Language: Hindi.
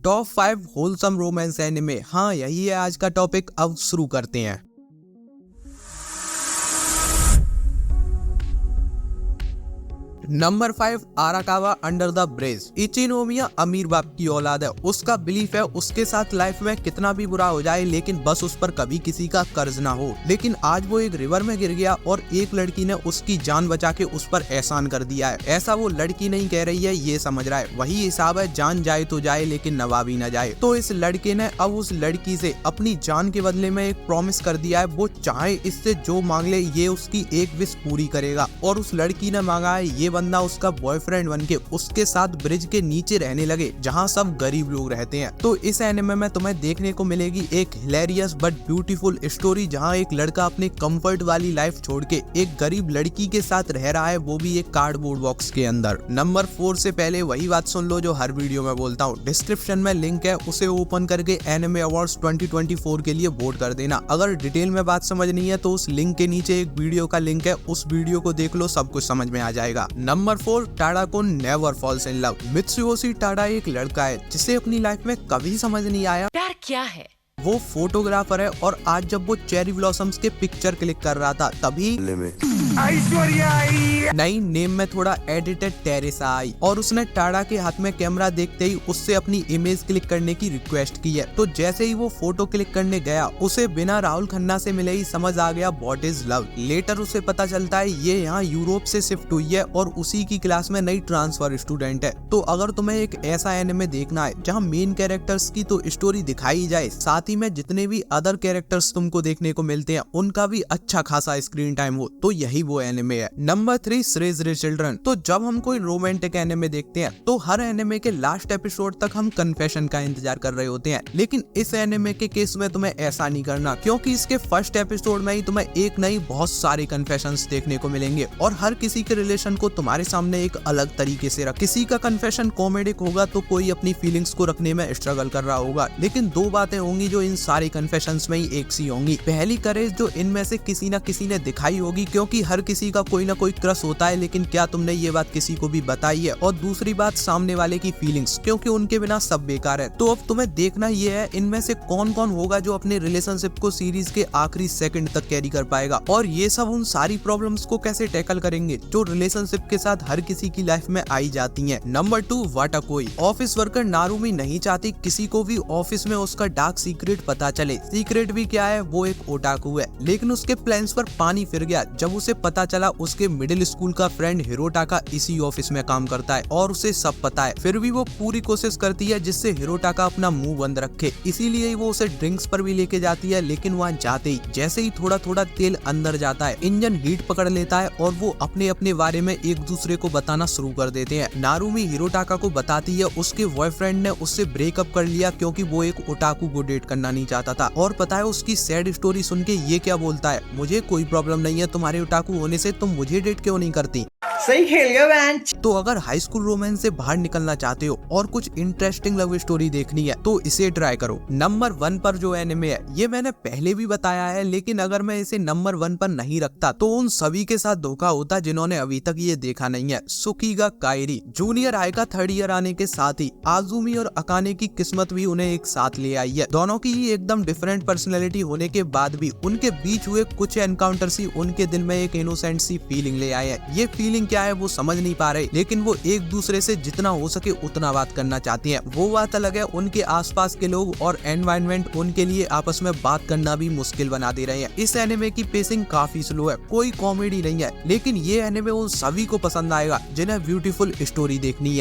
Top 5 wholesome romance anime. हाँ, यही है आज का टॉपिक। अब शुरू करते हैं। Number 5, Arakawa under the bridge. Ichinomiya अमीर बाप की औलाद है। उसका बिलीफ है उसके साथ लाइफ में कितना भी बुरा हो जाए लेकिन बस उस पर कभी किसी का कर्ज ना हो। लेकिन आज वो एक रिवर में गिर गया और एक लड़की ने उसकी जान बचा के उस पर एहसान कर दिया है। ऐसा वो लड़की नहीं कह रही है, ये समझ रहा है। वही हिसाब है, जान जाए तो जाए लेकिन नवाबी ना जाए। तो इस लड़के ने अब उस लड़की से अपनी जान के बदले में एक प्रॉमिस कर दिया है, वो चाहे इससे जो मांग ले ये उसकी एक विश पूरी करेगा। और उस लड़की ने मांगा है ये बंदा उसका बॉयफ्रेंड बनके उसके साथ ब्रिज के नीचे रहने लगे जहां सब गरीब लोग रहते हैं। तो इस एनिमे में तुम्हें देखने को मिलेगी एक हिलेरियस बट ब्यूटीफुल स्टोरी जहां एक लड़का अपने कंफर्ट वाली लाइफ छोड़ के एक गरीब लड़की के साथ रह रहा है, वो भी एक कार्डबोर्ड बॉक्स के अंदर। नंबर 4 से पहले वही बात सुन लो जो हर वीडियो में बोलता हूँ। डिस्क्रिप्शन में लिंक है, उसे ओपन करके एनिमे अवार्ड्स 2024 के लिए वोट कर देना। अगर डिटेल में बात समझनी है तो उस लिंक के नीचे एक वीडियो का लिंक है, उस वीडियो को देख लो, सब कुछ समझ में आ जाएगा। Number 4, Tadakun never falls in love. Mitsuyoshi Tada एक लड़का है जिसे अपनी लाइफ में कभी समझ नहीं आया प्यार क्या है। वो फोटोग्राफर है और आज जब वो चेरी ब्लॉसम्स के पिक्चर क्लिक कर रहा था तभी नई नेम में थोड़ा एडिटेड टेरेसा आई और उसने टाडा के हाथ में कैमरा देखते ही उससे अपनी इमेज क्लिक करने की रिक्वेस्ट की है। तो जैसे ही वो फोटो क्लिक करने गया उसे बिना राहुल खन्ना से मिले ही समझ आ गया व्हाट इज लव। लेटर उसे पता चलता है ये यहाँ यूरोप से शिफ्ट हुई है और उसी की क्लास में नई ट्रांसफर स्टूडेंट है। तो अगर तुम्हें एक ऐसा एनिमे देखना है जहाँ मेन कैरेक्टर्स की तो स्टोरी दिखाई जाए, साथ ही में जितने भी अदर कैरेक्टर्स तुमको देखने को मिलते हैं उनका भी अच्छा खासा स्क्रीन टाइम हो, तो यही वो एनिमे है। Number 3, Tsurezure children. तो जब हम कोई रोमांटिक एनिमे देखते हैं तो हर एनिमे के लास्ट एपिसोड तक हम कन्फेशन का इंतजार कर रहे होते हैं, लेकिन इस एनिमे के केस में तुम्हें ऐसा नहीं करना, क्योंकि इसके फर्स्ट एपिसोड में ही तुम्हें एक नहीं बहुत सारे कन्फेशंस देखने को मिलेंगे और हर किसी के रिलेशन को तुम्हारे सामने एक अलग तरीके से रख। किसी का कन्फेशन कॉमेडिक होगा तो कोई अपनी फीलिंग्स को रखने में स्ट्रगल कर रहा होगा, लेकिन दो बातें होंगी जो इन सारी कन्फेशंस में ही एक सी होंगी। पहली करेज जो इनमें से किसी न किसी ने दिखाई होगी, क्योंकि हर किसी का कोई ना कोई क्रश होता है, लेकिन क्या तुमने ये बात किसी को भी बताई है। और दूसरी बात सामने वाले की फीलिंग्स, क्योंकि उनके बिना सब बेकार है। तो अब तुम्हें देखना ये है इनमें से कौन कौन होगा जो अपने रिलेशनशिप को सीरीज के आखिरी सेकंड तक कैरी कर पाएगा, और ये सब उन सारी प्रॉब्लम्स को कैसे टैकल करेंगे जो रिलेशनशिप के साथ हर किसी की लाइफ में आई जाती है। नंबर 2, वाटाकोई। ऑफिस वर्कर नारुमी नहीं चाहती किसी को भी ऑफिस में उसका डार्क सीक्रेट पता चले। सीक्रेट भी क्या है, वो एक ओटाकू है, लेकिन उसके प्लान्स पर पानी फिर गया जब उसे पता चला उसके मिडिल स्कूल का फ्रेंड हिरोटाका इसी ऑफिस में काम करता है और उसे सब पता है। फिर भी वो पूरी कोशिश करती है जिससे हिरोटाका अपना मुंह बंद रखे, इसीलिए वो उसे ड्रिंक्स पर भी लेके जाती है। लेकिन वहाँ जाते ही जैसे ही थोड़ा थोड़ा तेल अंदर जाता है, इंजन हीट पकड़ लेता है और वो अपने अपने बारे में एक दूसरे को बताना शुरू कर देते हैं। नारुमी हिरोटाका को बताती है उसके बॉयफ्रेंड ने उससे ब्रेकअप कर लिया क्योंकि वो एक ओटाकू को डेट करना नहीं चाहता था। और पता है उसकी सैड स्टोरी सुन के ये क्या बोलता है, मुझे कोई प्रॉब्लम नहीं है तुम्हारे ओटाकू होने से, तुम मुझे डेट क्यों नहीं करती। सही खेल गया बेंच। तो अगर हाई स्कूल रोमांस से बाहर निकलना चाहते हो और कुछ इंटरेस्टिंग लव स्टोरी देखनी है तो इसे ट्राई करो। नंबर 1 पर जो एनिमे है ये मैंने पहले भी बताया है, लेकिन अगर मैं इसे नंबर 1 पर नहीं रखता तो उन सभी के साथ धोखा होता जिन्होंने अभी तक ये देखा नहीं है। सुकीगा काइरी। जूनियर हाई का 3rd ईयर आने के साथ ही आजुमी और अकाने की किस्मत भी उन्हें एक साथ ले आई है। दोनों की ही एकदम डिफरेंट पर्सनैलिटी होने के बाद भी उनके बीच हुए कुछ एनकाउंटर्स ही उनके दिल में एक इनोसेंट सी फीलिंग ले आए हैं। ये फीलिंग क्या है वो समझ नहीं पा रहे, लेकिन वो एक दूसरे से जितना हो सके उतना बात करना चाहती हैं। वो बात अलग है, उनके आसपास के लोग और एनवायरनमेंट उनके लिए आपस में बात करना भी मुश्किल बना दे रहे हैं। इस एनिमे की पेसिंग काफी स्लो है, कोई कॉमेडी नहीं है, लेकिन ये एनिमे उन सभी को पसंद आएगा जिन्हें ब्यूटीफुल स्टोरी देखनी है।